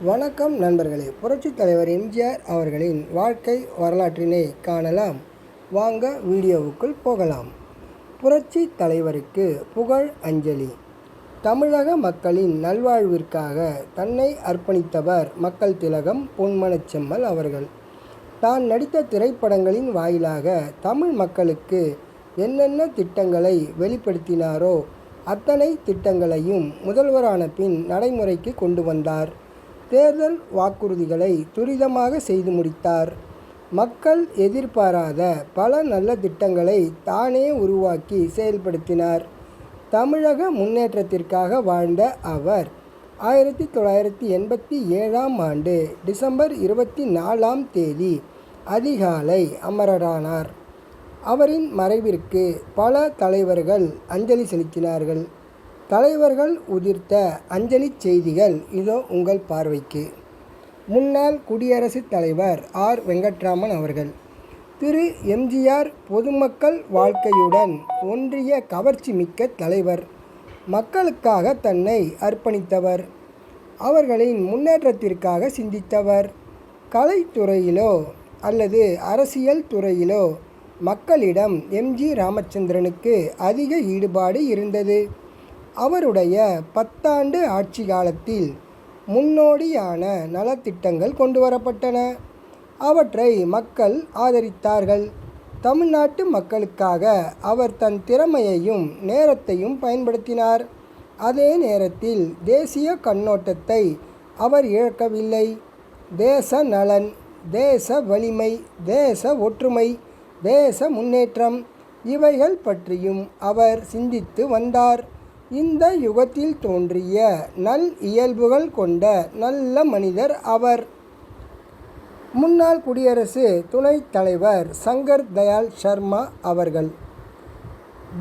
வணக்கம் நண்பர்களே. புரட்சித் தலைவர் எம்ஜிஆர் அவர்களின் வாழ்க்கை வரலாற்றினை காணலாம். வாங்க வீடியோவுக்குள் போகலாம். புரட்சி தலைவருக்கு புகழ் அஞ்சலி. தமிழக மக்களின் நல்வாழ்விற்காக தன்னை அர்ப்பணித்தவர் மக்கள் திலகம் பொன்மனச்செம்மல் அவர்கள். தான் நடித்த திரைப்படங்களின் வாயிலாக தமிழ் மக்களுக்கு என்னென்ன திட்டங்களை வெளிப்படுத்தினாரோ அத்தனை திட்டங்களையும் முதல்வரான பின் நடைமுறைக்கு கொண்டு வந்தார். தேர்தல் வாக்குறுதிகளை துரிதமாக செய்து முடித்தார். மக்கள் எதிர்பாராத பல நல்ல திட்டங்களை தானே உருவாக்கி செயல்படுத்தினார். தமிழக முன்னேற்றத்திற்காக வாழ்ந்த அவர் 1987ஆம் ஆண்டு டிசம்பர் 24ஆம் தேதி அதிகாலை அமரரானார். அவரின் மறைவிற்கு பல தலைவர்கள் அஞ்சலி செலுத்தினார்கள். தலைவர்கள் உதிர்த்த அஞ்சலி செய்திகள் இதோ உங்கள் பார்வைக்கு. முன்னாள் குடியரசுத் தலைவர் ஆர். வெங்கட்ராமன் அவர்கள். திரு எம்ஜிஆர் பொதுமக்கள் வாழ்க்கையுடன் ஒன்றிய கவர்ச்சி மிக்க தலைவர். மக்களுக்காக தன்னை அர்ப்பணித்தவர். அவர்களின் முன்னேற்றத்திற்காக சிந்தித்தவர். கலைத்துறையிலோ அல்லது அரசியல் துறையிலோ மக்களிடம் எம்.ஜி. ராமச்சந்திரனுக்கு அதிக ஈடுபாடு இருந்தது. அவருடைய 10 ஆண்டு ஆட்சி காலத்தில் முன்னோடியான நலத்திட்டங்கள் கொண்டு வரப்பட்டன. அவற்றை மக்கள் ஆதரித்தார்கள். தமிழ்நாட்டு மக்களுக்காக அவர் தன் திறமையையும் நேரத்தையும் பயன்படுத்தினார். அதே நேரத்தில் தேசிய கண்ணோட்டத்தை அவர் இழக்கவில்லை. தேச நலன், தேச வலிமை, தேச ஒற்றுமை, தேச முன்னேற்றம் இவைகள் பற்றியும் அவர் சிந்தித்து வந்தார். இந்த யுகத்தில் தோன்றிய நல் இயல்புகள் கொண்ட நல்ல மனிதர் அவர். முன்னாள் குடியரசு துணைத் தலைவர் சங்கர் தயாள் சர்மா அவர்கள்.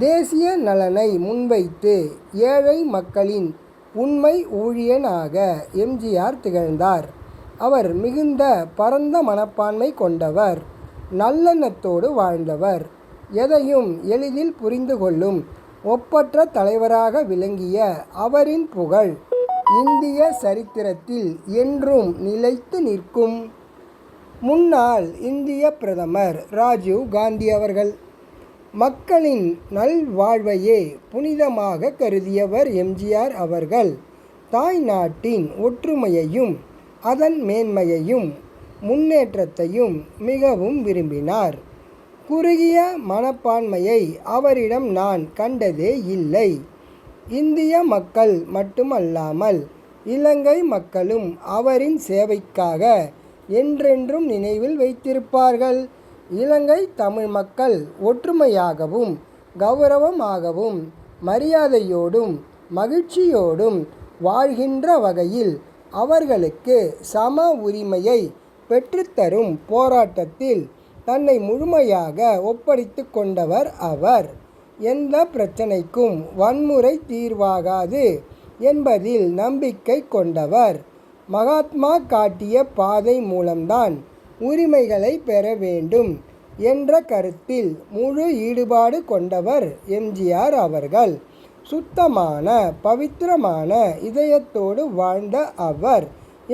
தேசிய நலனை முன்வைத்து ஏழை மக்களின் உண்மை ஊழியனாக எம்ஜிஆர் திகழ்ந்தார். அவர் மிகுந்த பரந்த மனப்பான்மை கொண்டவர். நல்லெண்ணத்தோடு வாழ்ந்தவர். எதையும் எளிதில் புரிந்து கொள்ளும் ஒப்பற்ற தலைவராக விளங்கிய அவரின் புகழ் இந்திய சரித்திரத்தில் என்றும் நிலைத்து நிற்கும். முன்னாள் இந்திய பிரதமர் ராஜீவ் காந்தி அவர்கள். மக்களின் நல்வாழ்வையே புனிதமாக கருதியவர் எம்ஜிஆர் அவர்கள். தாய் நாட்டின் ஒற்றுமையையும் அதன் மேன்மையையும் முன்னேற்றத்தையும் மிகவும் விரும்பினார். குறுகிய மனப்பான்மையை அவரிடம் நான் கண்டதே இல்லை. இந்திய மக்கள் மட்டுமல்லாமல் இலங்கை மக்களும் அவரின் சேவைக்காக என்றென்றும் நினைவில் வைத்திருப்பார்கள். இலங்கை தமிழ் மக்கள் ஒற்றுமையாகவும் கௌரவமாகவும் மரியாதையோடும் மகிழ்ச்சியோடும் வாழ்கின்ற வகையில் அவர்களுக்கு சம உரிமையை பெற்றுத்தரும் போராட்டத்தில் தன்னை முழுமையாக ஒப்படைத்து கொண்டவர் அவர். எந்த பிரச்சனைக்கும் வன்முறை தீர்வாகாது என்பதில் நம்பிக்கை கொண்டவர். மகாத்மா காட்டிய பாதை மூலம்தான் உரிமைகளை பெற வேண்டும் என்ற கருத்தில் முழு ஈடுபாடு கொண்டவர் எம்ஜிஆர் அவர்கள். சுத்தமான பவித்திரமான இதயத்தோடு வாழ்ந்த அவர்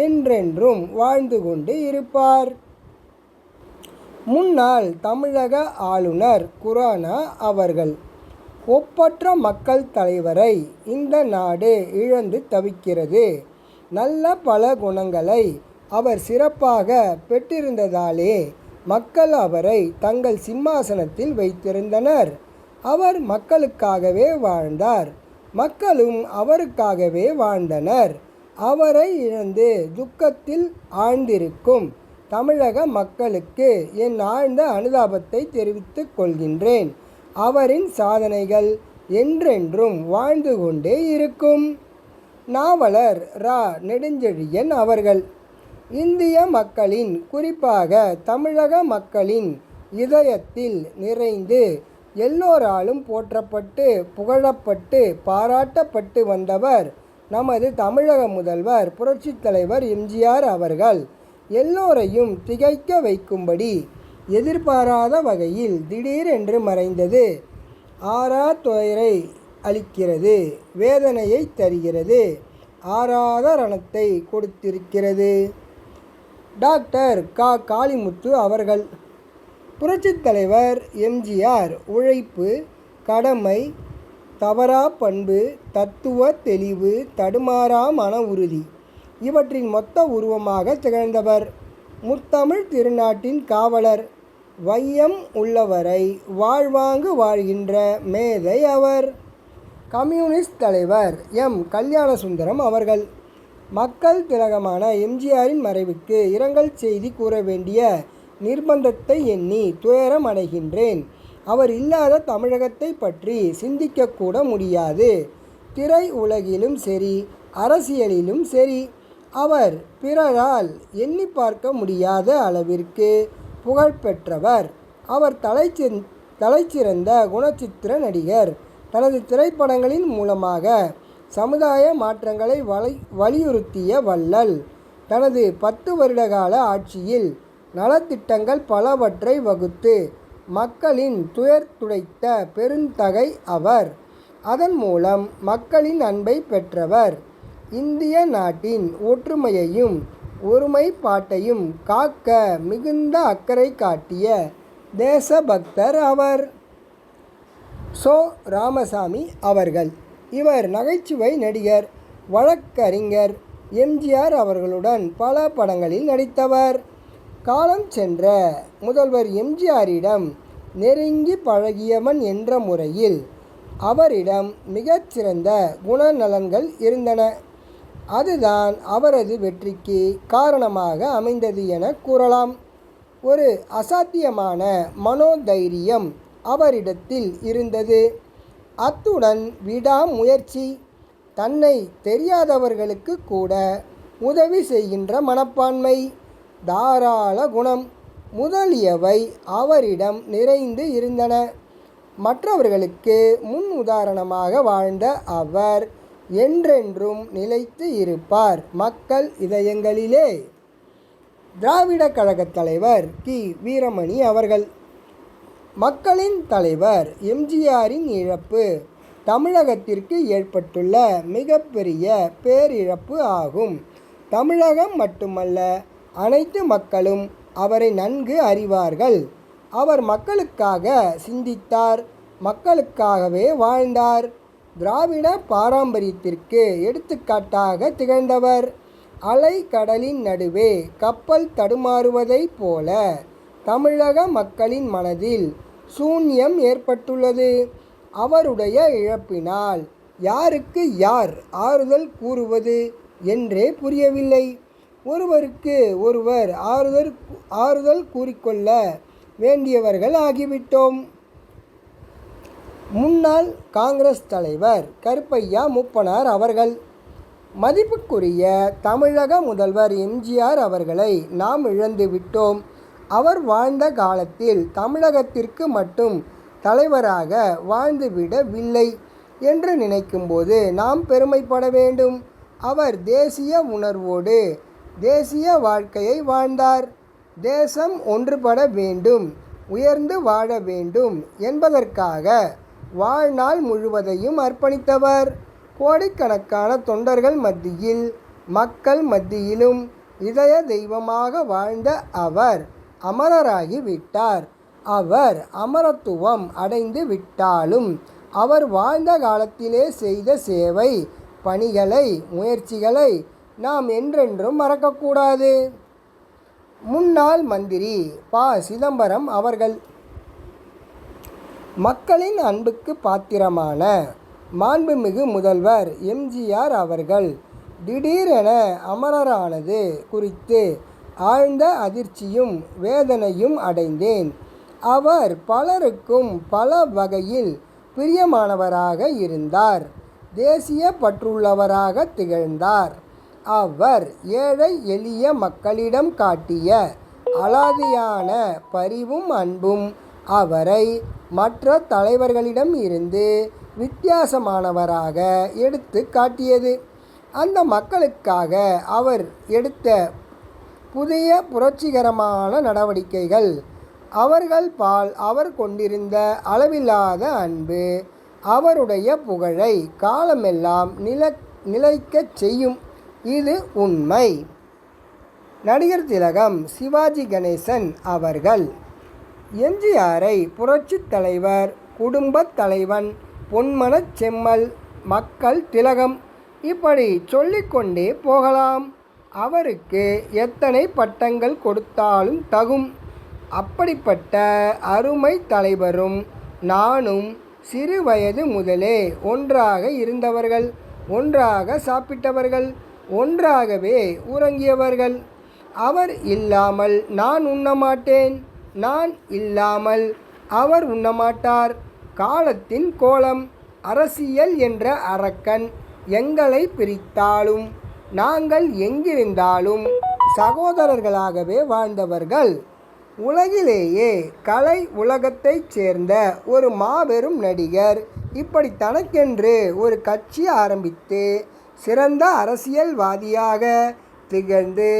என்றென்றும் வாழ்ந்து கொண்டு இருப்பார். முன்னாள் தமிழக ஆளுநர் குரானா அவர்கள். ஒப்பற்ற மக்கள் தலைவரை இந்த நாடு இழந்து தவிக்கிறது. நல்ல பல குணங்களை அவர் சிறப்பாக பெற்றிருந்ததாலே மக்கள் அவரை தங்கள் சிம்மாசனத்தில் வைத்திருந்தனர். அவர் மக்களுக்காகவே வாழ்ந்தார். மக்களும் அவருக்காகவே வாழ்ந்தனர். அவரை இழந்து துக்கத்தில் ஆழ்ந்திருக்கும் தமிழக மக்களுக்கு என் ஆழ்ந்த அனுதாபத்தை தெரிவித்துக் கொள்கின்றேன். அவரின் சாதனைகள் என்றென்றும் வாழ்ந்து கொண்டே இருக்கும். நாவலர் ரா. நெடுஞ்செழியன் அவர்கள். இந்திய மக்களின் குறிப்பாக தமிழக மக்களின் இதயத்தில் நிறைந்து எல்லோராலும் போற்றப்பட்டு புகழப்பட்டு பாராட்டப்பட்டு வந்தவர் நமது தமிழக முதல்வர் புரட்சித் தலைவர் எம்ஜிஆர் அவர்கள். எல்லோரையும் திகைக்க வைக்கும்படி எதிர்பாராத வகையில் திடீரென்று மறைந்தது ஆறா துயரை அளிக்கிறது, வேதனையை தருகிறது. ஆறாத ரணத்தை கொடுத்திருக்கிறது. டாக்டர் காளிமுத்து அவர்கள். புரட்சித் தலைவர் எம்ஜிஆர் உழைப்பு, கடமை, தவறா பண்பு, தத்துவ தெளிவு, தடுமாறா மன உறுதி இவற்றின் மொத்த உருவமாக திகழ்ந்தவர். முத்தமிழ் திருநாட்டின் காவலர். வையம் உள்ளவரை வாழ்வாங்கு வாழ்கின்ற மேதை அவர். கம்யூனிஸ்ட் தலைவர் கல்யாணசுந்தரம் அவர்கள். மக்கள் திலகமான எம்ஜிஆரின் மறைவுக்கு இரங்கல் செய்தி கூற வேண்டிய நிர்பந்தத்தை எண்ணி துயரம் அடைகின்றேன். அவர் இல்லாத தமிழகத்தை பற்றி சிந்திக்கக்கூட முடியாது. திரை உலகிலும் சரி, அரசியலிலும் சரி, அவர் பிறரால் எண்ணி பார்க்க முடியாத அளவிற்கு புகழ்பெற்றவர். அவர் தலைச்சிறந்த குணச்சித்திர நடிகர். தனது திரைப்படங்களின் மூலமாக சமுதாய மாற்றங்களை வலியுறுத்திய வள்ளல். தனது 10 வருடகால ஆட்சியில் நலத்திட்டங்கள் பலவற்றை வகுத்து மக்களின் துயர் துடைத்த பெருந்தகை அவர். அதன் மூலம் மக்களின் அன்பை பெற்றவர். இந்திய நாட்டின் ஒற்றுமையையும் ஒருமைப்பாட்டையும் காக்க மிகுந்த அக்கறை காட்டிய தேசபக்தர் அவர். ராமசாமி அவர்கள். இவர் நகைச்சுவை நடிகர், வழக்கறிஞர். எம்ஜிஆர் அவர்களுடன் பல படங்களில் நடித்தவர். காலம் சென்ற முதல்வர் எம்ஜிஆரிடம் நெருங்கி பழகியவன் என்ற முறையில் அவரிடம் மிகச்சிறந்த குணநலன்கள் இருந்தன. அதுதான் அவரது வெற்றிக்கு காரணமாக அமைந்தது என கூறலாம். ஒரு அசாத்தியமான மனோதைரியம் அவரிடத்தில் இருந்தது. அத்துடன் விடாமுயற்சி, தன்னை தெரியாதவர்களுக்கு கூட உதவி செய்கின்ற மனப்பான்மை, தாராள குணம் முதலியவை அவரிடம் நிறைந்து இருந்தன. மற்றவர்களுக்கு முன் உதாரணமாக வாழ்ந்த அவர் என்றென்றும் நிலைத்து இருப்பார் மக்கள் இதயங்களிலே. திராவிட கழக தலைவர் வீரமணி அவர்கள். மக்களின் தலைவர் எம்ஜிஆரின் இழப்பு தமிழகத்திற்கு ஏற்பட்டுள்ள மிகப்பெரிய பேரிழப்பு ஆகும். தமிழகம் மட்டுமல்ல, அனைத்து மக்களும் அவரை நன்கு அறிவார்கள். அவர் மக்களுக்காக சிந்தித்தார், மக்களுக்காகவே வாழ்ந்தார். திராவிட பாரம்பரியத்திற்கு எடுத்துக்காட்டாக திகழ்ந்தவர். அலை கடலின் நடுவே கப்பல் தடுமாறுவதைப் போல தமிழக மக்களின் மனதில் சூன்யம் ஏற்பட்டுள்ளது. அவருடைய இழப்பினால் யாருக்கு யார் ஆறுதல் கூறுவது என்றே புரியவில்லை. ஒருவருக்கு ஒருவர் ஆறுதல் கூறிக்கொள்ள வேண்டியவர்கள் ஆகிவிட்டோம். முன்னாள் காங்கிரஸ் தலைவர் கருப்பையா மூப்பனார் அவர்கள். மதிப்புக்குரிய தமிழக முதல்வர் எம்ஜிஆர் அவர்களை நாம் இழந்து விட்டோம். அவர் வாழ்ந்த காலத்தில் தமிழகத்திற்கு மட்டும் தலைவராக வாழ்ந்துவிடவில்லை என்று நினைக்கும்போது நாம் பெருமைப்பட வேண்டும். அவர் தேசிய உணர்வோடு தேசிய வாழ்க்கையை வாழ்ந்தார். தேசம் ஒன்றுபட வேண்டும், உயர்ந்து வாழ வேண்டும் என்பதற்காக வாழ்நாள் முழுவதையும் அர்ப்பணித்தவர். கோடிக்கணக்கான தொண்டர்கள் மத்தியில், மக்கள் மத்தியிலும் இதய தெய்வமாக வாழ்ந்த அவர் அமரராகி விட்டார். அவர் அமரத்துவம் அடைந்து விட்டாலும் அவர் வாழ்ந்த காலத்திலே செய்த சேவை பணிகளை, முயற்சிகளை நாம் என்றென்றும் மறக்கக்கூடாது. முன்னாள் மந்திரி சிதம்பரம் அவர்கள். மக்களின் அன்புக்கு பாத்திரமான மாண்புமிகு முதல்வர் எம்ஜிஆர் அவர்கள் திடீரென அமரரானது குறித்து ஆழ்ந்த அதிர்ச்சியும் வேதனையும் அடைந்தேன். அவர் பலருக்கும் பல வகையில் பிரியமானவராக இருந்தார். தேசிய பற்றுள்ளவராக திகழ்ந்தார். அவர் ஏழை எளிய மக்களிடம் காட்டிய அலாதியான பரிவும் அன்பும் அவரை மற்ற தலைவர்களிடம் இருந்து வித்தியாசமானவராக எடுத்து காட்டியது. அந்த மக்களுக்காக அவர் எடுத்த புதிய புரட்சிகரமான நடவடிக்கைகள், அவர்கள் பால் அவர் கொண்டிருந்த அளவில்லாத அன்பு அவருடைய புகழை காலமெல்லாம் நிலைக்கச் செய்யும். இது உண்மை. நடிகர் திலகம் சிவாஜி கணேசன் அவர்கள் எம்ஜிஆரை புரட்சித் தலைவர், குடும்பத் தலைவன், பொன்மனச் செம்மல், மக்கள் திலகம் இப்படி சொல்லிக்கொண்டே போகலாம். அவருக்கு எத்தனை பட்டங்கள் கொடுத்தாலும் தகும். அப்படிப்பட்ட அருமை தலைவரும் நானும் சிறு வயது முதலே ஒன்றாக இருந்தவர்கள், ஒன்றாக சாப்பிட்டவர்கள், ஒன்றாகவே உறங்கியவர்கள். அவர் இல்லாமல் நான் உண்ணமாட்டேன், நான் இல்லாமல் அவர் உண்ணமாட்டார். காலத்தின் கோலம், அரசியல் என்ற அரக்கன் எங்களை பிரித்தாலும் நாங்கள் எங்கிருந்தாலும் சகோதரர்களாகவே வாழ்ந்தவர்கள். உலகிலேயே கலை உலகத்தைச் சேர்ந்த ஒரு மாபெரும் நடிகர் இப்படி தனக்கென்று ஒரு கட்சி ஆரம்பித்து சிறந்த அரசியல்வாதியாக திகழ்ந்து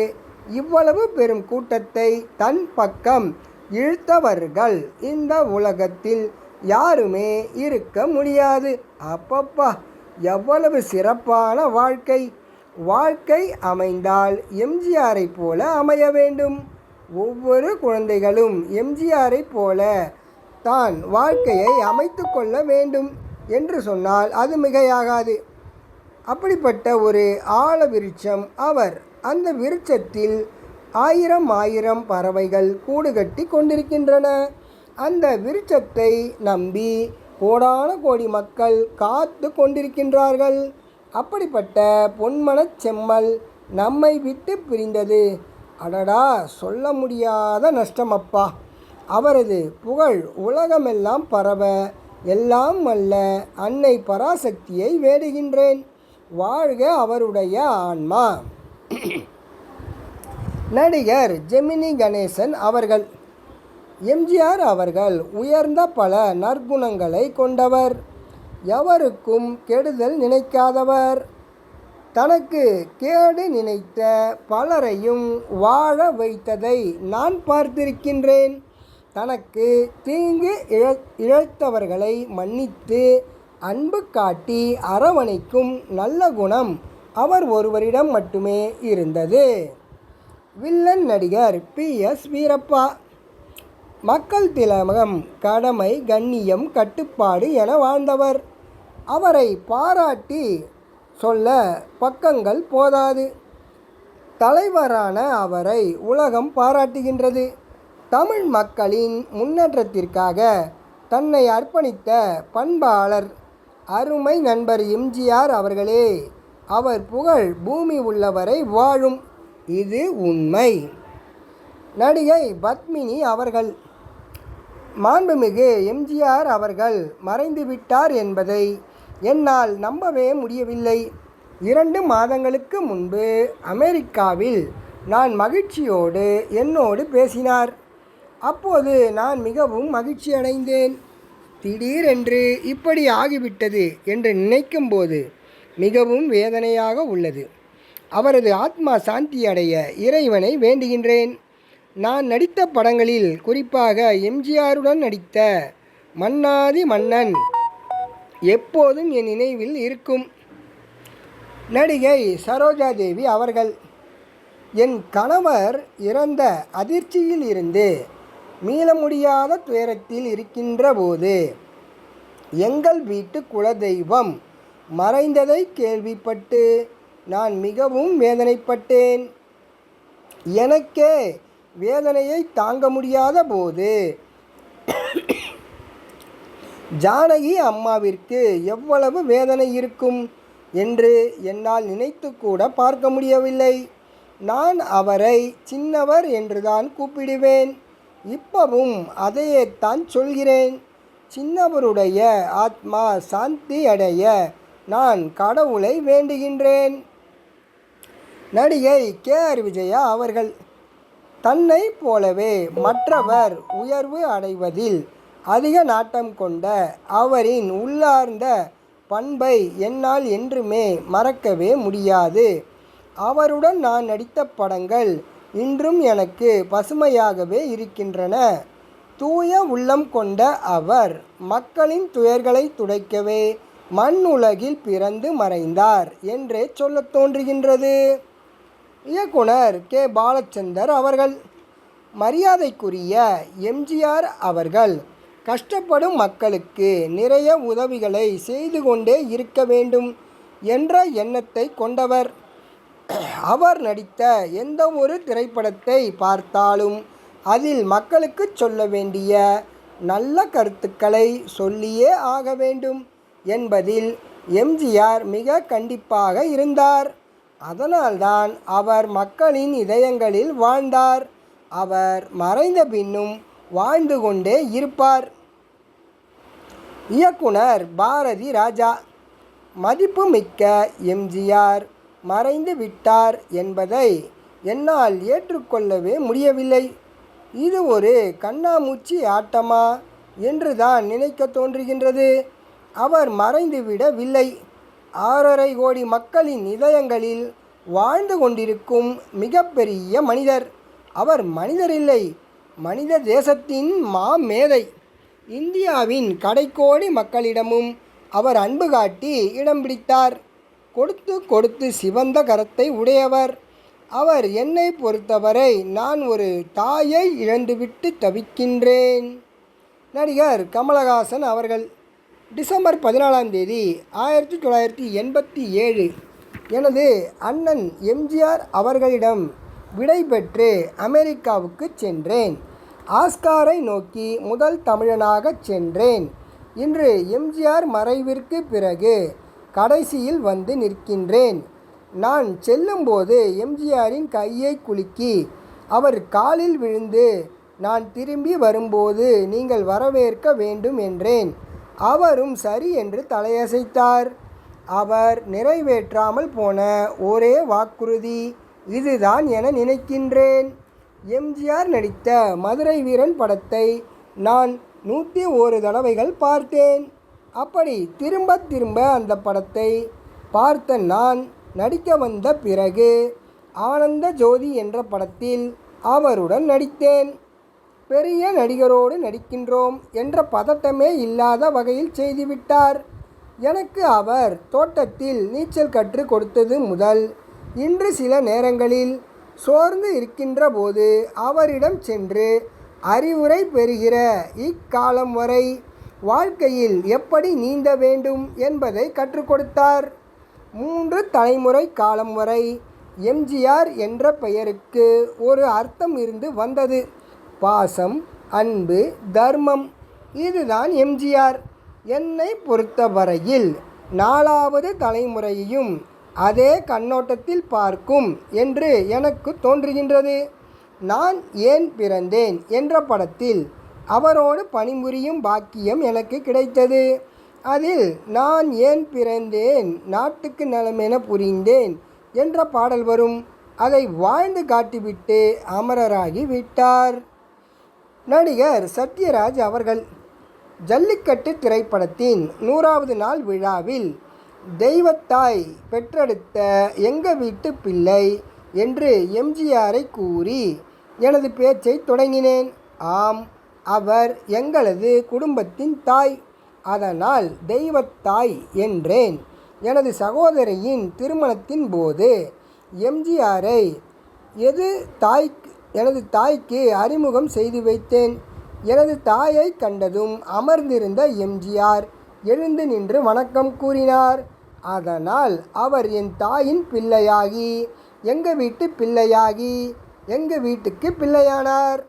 இவ்வளவு பெரும் கூட்டத்தை தன் பக்கம் இழுத்தவர்கள் இந்த உலகத்தில் யாருமே இருக்க முடியாது. அப்பப்பா, எவ்வளவு சிறப்பான வாழ்க்கை! வாழ்க்கை அமைந்தால் எம்ஜிஆரை போல அமைய வேண்டும். ஒவ்வொரு குழந்தைகளும் எம்ஜிஆரை போல தான் வாழ்க்கையை அமைத்து கொள்ள வேண்டும் என்று சொன்னால் அது மிகையாகாது. அப்படிப்பட்ட ஒரு ஆழ விருட்சம் அவர். அந்த விருட்சத்தில் ஆயிரம் ஆயிரம் பறவைகள் கூடு கட்டி கொண்டிருக்கின்றன. அந்த விருட்சத்தை நம்பி கோடான கோடி மக்கள் காத்து கொண்டிருக்கின்றார்கள். அப்படிப்பட்ட பொன்மனச் செம்மல் நம்மை விட்டு பிரிந்தது. அடடா, சொல்ல முடியாத நஷ்டமப்பா. அவரது புகழ் உலகமெல்லாம் பரவ எல்லாம் வல்ல அன்னை பராசக்தியை வேடுகின்றேன். வாழ்க அவருடைய ஆன்மா. நடிகர் ஜெமினி கணேசன் அவர்கள் எம்ஜிஆர் அவர்கள் உயர்ந்த பல நற்குணங்களை கொண்டவர். எவருக்கும் கெடுதல் நினைக்காதவர். தனக்கு கேடு நினைத்த பலரையும் வாழ வைத்ததை நான் பார்த்திருக்கின்றேன். தனக்கு தீங்கு இழைத்தவர்களை மன்னித்து அன்பு காட்டி அரவணைக்கும் நல்ல குணம் அவர் ஒருவரிடம் மட்டுமே இருந்தது. வில்லன் நடிகர் PS வீரப்பா. மக்கள் திலகம், கடமை, கண்ணியம், கட்டுப்பாடு என வாழ்ந்தவர். அவரை பாராட்டி சொல்ல பக்கங்கள் போதாது. தலைவரான அவரை உலகம் பாராட்டுகின்றது. தமிழ் மக்களின் முன்னேற்றத்திற்காக தன்னை அர்ப்பணித்த பண்பாளர், அருமை நண்பர் எம்ஜிஆர் அவர்களே. அவர் புகழ் பூமி உள்ளவரை வாழும். இது உண்மை. நடிகை பத்மினி அவர்கள் மாண்புமிகு எம்ஜிஆர் அவர்கள் மறைந்துவிட்டார் என்பதை என்னால் நம்பவே முடியவில்லை. 2 மாதங்களுக்கு முன்பு அமெரிக்காவில் நான் மகிழ்ச்சியோடு என்னோடு பேசினார். அப்போது நான் மிகவும் மகிழ்ச்சி அடைந்தேன். திடீரென்று இப்படி ஆகிவிட்டது என்று நினைக்கும்போது மிகவும் வேதனையாக உள்ளது. அவரது ஆத்மா சாந்தி அடைய இறைவனை வேண்டுகின்றேன். நான் நடித்த படங்களில் குறிப்பாக எம்ஜிஆருடன் நடித்த மன்னாதி மன்னன் எப்போதும் என் நினைவில் இருக்கும். நடிகை சரோஜா தேவி அவர்கள் என் கணவர் இறந்த அதிர்ச்சியில் இருந்து மீள முடியாத துயரத்தில் இருக்கின்ற போது எங்கள் வீட்டு குலதெய்வம் மறைந்ததை கேள்விப்பட்டு நான் மிகவும் வேதனைப்பட்டேன். எனக்கே வேதனையை தாங்க முடியாத போது ஜானகி அம்மாவிற்கு எவ்வளவு வேதனை இருக்கும் என்று என்னால் நினைத்து கூட பார்க்க முடியவில்லை. நான் அவரை சின்னவர் என்றுதான் கூப்பிடுவேன். இப்பவும் அதையே தான் சொல்கிறேன். சின்னவருடைய ஆத்மா சாந்தி அடைய நான் கடவுளை வேண்டுகின்றேன். நடிகை KR விஜயா அவர்கள் தன்னை போலவே மற்றவர் உயர்வு அடைவதில் அதிக நாட்டம் கொண்ட அவரின் உள்ளார்ந்த பண்பை என்னால் என்றுமே மறக்கவே முடியாது. அவருடன் நான் நடித்த படங்கள் இன்றும் எனக்கு பசுமையாகவே இருக்கின்றன. தூய உள்ளம் கொண்ட அவர் மக்களின் துயர்களை துடைக்கவே மண் உலகில் பிறந்து மறைந்தார் என்றே சொல்லத் தோன்றுகின்றது. இயக்குனர் கே. பாலச்சந்தர் அவர்கள். மரியாதைக்குரிய எம்ஜிஆர் அவர்கள் கஷ்டப்படும் மக்களுக்கு நிறைய உதவிகளை செய்து கொண்டே இருக்க வேண்டும் என்ற எண்ணத்தை கொண்டவர். அவர் நடித்த எந்த ஒரு திரைப்படத்தை பார்த்தாலும் அதில் மக்களுக்கு சொல்ல வேண்டிய நல்ல கருத்துக்களை சொல்லியே ஆக வேண்டும் என்பதில் எம்ஜிஆர் மிக கண்டிப்பாக இருந்தார். அதனால்தான் அவர் மக்களின் இதயங்களில் வாழ்ந்தார். அவர் மறைந்த பின்னும் வாழ்ந்து கொண்டே இருப்பார். இயக்குனர் பாரதி ராஜா. மதிப்புமிக்க எம்ஜிஆர் மறைந்து விட்டார் என்பதை என்னால் ஏற்றுக்கொள்ளவே முடியவில்லை. இது ஒரு கண்ணாமூச்சி ஆட்டமா என்றுதான் நினைக்க தோன்றுகின்றது. அவர் மறைந்துவிடவில்லை. 6.5 கோடி மக்களின் இதயங்களில் வாழ்ந்து கொண்டிருக்கும் மிகப்பெரிய மனிதர். அவர் மனிதரில்லை, மனித தேசத்தின் மாமேதை. இந்தியாவின் கடைக்கோடி மக்களிடமும் அவர் அன்பு காட்டி இடம் பிடித்தார். கொடுத்து கொடுத்து சிவந்த கரத்தை உடையவர். அவர் என்னை பொறுத்தவரை நான் ஒரு தாயை இழந்துவிட்டு தவிக்கின்றேன். நடிகர் கமலஹாசன் அவர்கள். டிசம்பர் 14ஆம் தேதி 1987 எனது அண்ணன் எம்ஜிஆர் அவர்களிடம் விடை பெற்று அமெரிக்காவுக்கு சென்றேன். ஆஸ்காரை நோக்கி முதல் தமிழனாக சென்றேன். இன்று எம்ஜிஆர் மறைவிற்கு பிறகு கடைசியில் வந்து நிற்கின்றேன். நான் செல்லும்போது எம்ஜிஆரின் கையை குலுக்கி அவர் காலில் விழுந்து நான் திரும்பி வரும்போது நீங்கள் வரவேற்க வேண்டும் என்றேன். அவரும் சரி என்று தலையசைத்தார். அவர் நிறைவேற்றாமல் போன ஒரே வாக்குறுதி இதுதான் என நினைக்கின்றேன். எம்ஜிஆர் நடித்த மதுரை வீரன் படத்தை நான் 101 தடவைகள் பார்த்தேன். அப்படி திரும்ப திரும்ப அந்த படத்தை பார்த்த நான் நடிக்க வந்த பிறகு ஆனந்த ஜோதி என்ற படத்தில் அவருடன் நடித்தேன். பெரிய நடிகரோடு நடிக்கின்றோம் என்ற பதட்டமே இல்லாத வகையில் செய்துவிட்டார். எனக்கு அவர் தோட்டத்தில் நீச்சல் கற்றுக் கொடுத்தது முதல் இன்று சில நேரங்களில் சோர்ந்து இருக்கின்ற போது அவரிடம் சென்று அறிவுரை பெறுகிற இக்காலம் வரை வாழ்க்கையில் எப்படி நீந்த வேண்டும் என்பதை கற்றுக் கொடுத்தார். 3 தலைமுறை காலம் வரை எம்ஜிஆர் என்ற பெயருக்கு ஒரு அர்த்தம் இருந்து வந்தது. பாசம், அன்பு, தர்மம். இதுதான் எம்ஜிஆர். என்னை பொறுத்தவரையில் 4வது தலைமுறையையும் அதே கண்ணோட்டத்தில் பார்க்கும் என்று எனக்கு தோன்றுகின்றது. நான் ஏன் பிறந்தேன் என்ற படத்தில் அவரோடு பணிபுரியும் பாக்கியம் எனக்கு கிடைத்தது. அதில் நான் ஏன் பிறந்தேன், நாட்டுக்கு நலமென புரிந்தேன் என்ற பாடல் வரும். அதை வாழ்ந்து காட்டிவிட்டு அமரராகி விட்டார். நடிகர் சத்யராஜ் அவர்கள். ஜல்லிக்கட்டு திரைப்படத்தின் 100வது நாள் விழாவில் தெய்வத்தாய் பெற்றெடுத்த எங்க வீட்டு பிள்ளை என்று எம்ஜிஆரை கூறி எனது பேச்சை தொடங்கினேன். ஆம், அவர் எங்களது குடும்பத்தின் தாய். அதனால் தெய்வத்தாய் என்றேன். எனது சகோதரியின் திருமணத்தின் போது எம்ஜிஆரை எனது தாய்க்கு அறிமுகம் செய்து வைத்தேன். எனது தாயை கண்டதும் அமர்ந்திருந்த எம்ஜிஆர் எழுந்து நின்று வணக்கம் கூறினார். அதனால் அவர் என் தாயின் பிள்ளையாகி எங்கள் வீட்டு பிள்ளையாகி எங்கள் வீட்டுக்கு பிள்ளையானார்.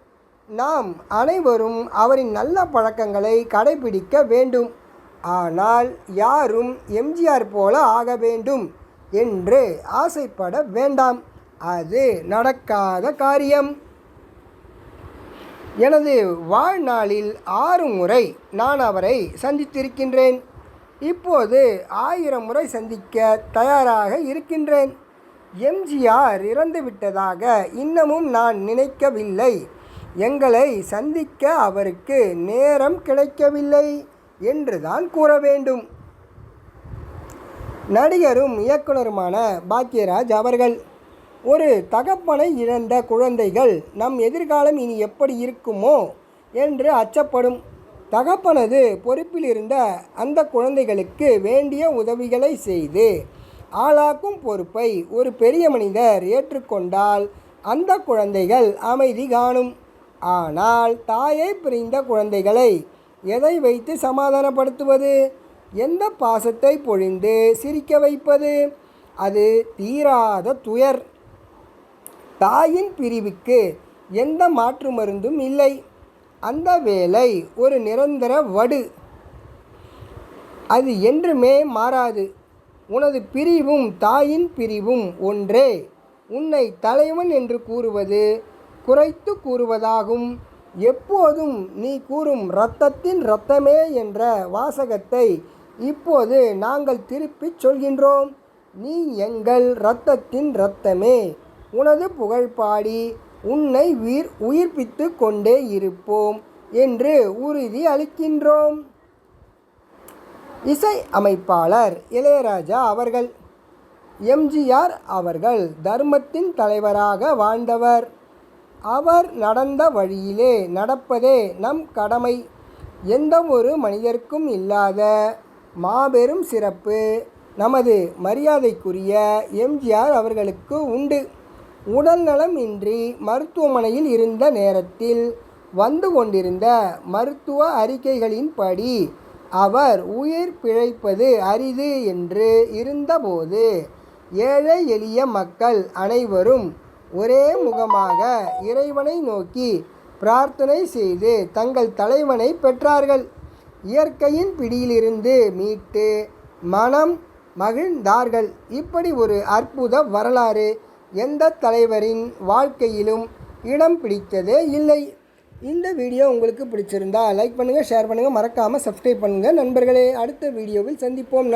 நாம் அனைவரும் அவரின் நல்ல பழக்கங்களை கடைபிடிக்க வேண்டும். ஆனால் யாரும் எம்ஜிஆர் போல ஆக வேண்டும் என்று ஆசைப்பட வேண்டாம். அது நடக்காத காரியம். எனது வாழ்நாளில் 6 முறை நான் அவரை சந்தித்திருக்கின்றேன். இப்போது 1000 முறை சந்திக்க தயாராக இருக்கின்றேன். எம்ஜிஆர் இறந்துவிட்டதாக இன்னமும் நான் நினைக்கவில்லை. எங்களை சந்திக்க அவருக்கு நேரம் கிடைக்கவில்லை என்றுதான் கூற வேண்டும். நடிகரும் இயக்குனருமான பாக்யராஜ் அவர்கள். ஒரு தகப்பனை இழந்த குழந்தைகள் நம் எதிர்காலம் இனி எப்படி இருக்குமோ என்று அச்சப்படும். தகப்பனது பொறுப்பில் இருந்த அந்த குழந்தைகளுக்கு வேண்டிய உதவிகளை செய்து ஆளாக்கும் பொறுப்பை ஒரு பெரிய மனிதர் ஏற்றுக்கொண்டால் அந்த குழந்தைகள் அமைதி காணும். ஆனால் தாயை பிரிந்த குழந்தைகளை எதை வைத்து சமாதானப்படுத்துவது? எந்த பாசத்தை பொழிந்து சிரிக்க வைப்பது? அது தீராத துயர். தாயின் பிரிவுக்கு எந்த மாற்று மருந்தும் இல்லை. அந்த வேலை ஒரு நிரந்தர வடு. அது என்றுமே மாறாது. உனது பிரிவும் தாயின் பிரிவும் ஒன்றே. உன்னை தலைவன் என்று கூறுவது குறைத்து கூறுவதாகும். எப்போதும் நீ கூறும் இரத்தத்தின் இரத்தமே என்ற வாசகத்தை இப்போது நாங்கள் திருப்பிச் சொல்கின்றோம். நீ எங்கள் இரத்தத்தின் இரத்தமே. உனது புகழ் பாடி உன்னை உயிர்ப்பித்து கொண்டே இருப்போம் என்று உறுதி அளிக்கின்றோம். இசை அமைப்பாளர் இளையராஜா அவர்கள். எம்ஜிஆர் அவர்கள் தர்மத்தின் தலைவராக வாழ்ந்தவர். அவர் நடந்த வழியிலே நடப்பதே நம் கடமை. எந்த ஒரு மனிதருக்கும் இல்லாத மாபெரும் சிறப்பு நமது மரியாதைக்குரிய எம்ஜிஆர் அவர்களுக்கு உண்டு. உடல் நலம் இன்றி மருத்துவமனையில் இருந்த நேரத்தில் வந்து கொண்டிருந்த மருத்துவ அறிக்கைகளின்படி அவர் உயிர் பிழைப்பது அரிது என்று இருந்தபோது ஏழை எளிய மக்கள் அனைவரும் ஒரே முகமாக இறைவனை நோக்கி பிரார்த்தனை செய்து தங்கள் தலைவனை பெற்றார்கள். இயற்கையின் பிடியிலிருந்து மீட்டு மனம் மகிழ்ந்தார்கள். இப்படி ஒரு அற்புத வரலாறு எந்த தலைவரின் வாழ்க்கையிலும் இடம் பிடித்ததே இல்லை. இந்த வீடியோ உங்களுக்கு பிடிச்சிருந்தா லைக் பண்ணுங்கள், ஷேர் பண்ணுங்கள், மறக்காமல் சப்ஸ்கிரைப் பண்ணுங்கள் நண்பர்களே. அடுத்த வீடியோவில் சந்திப்போம்.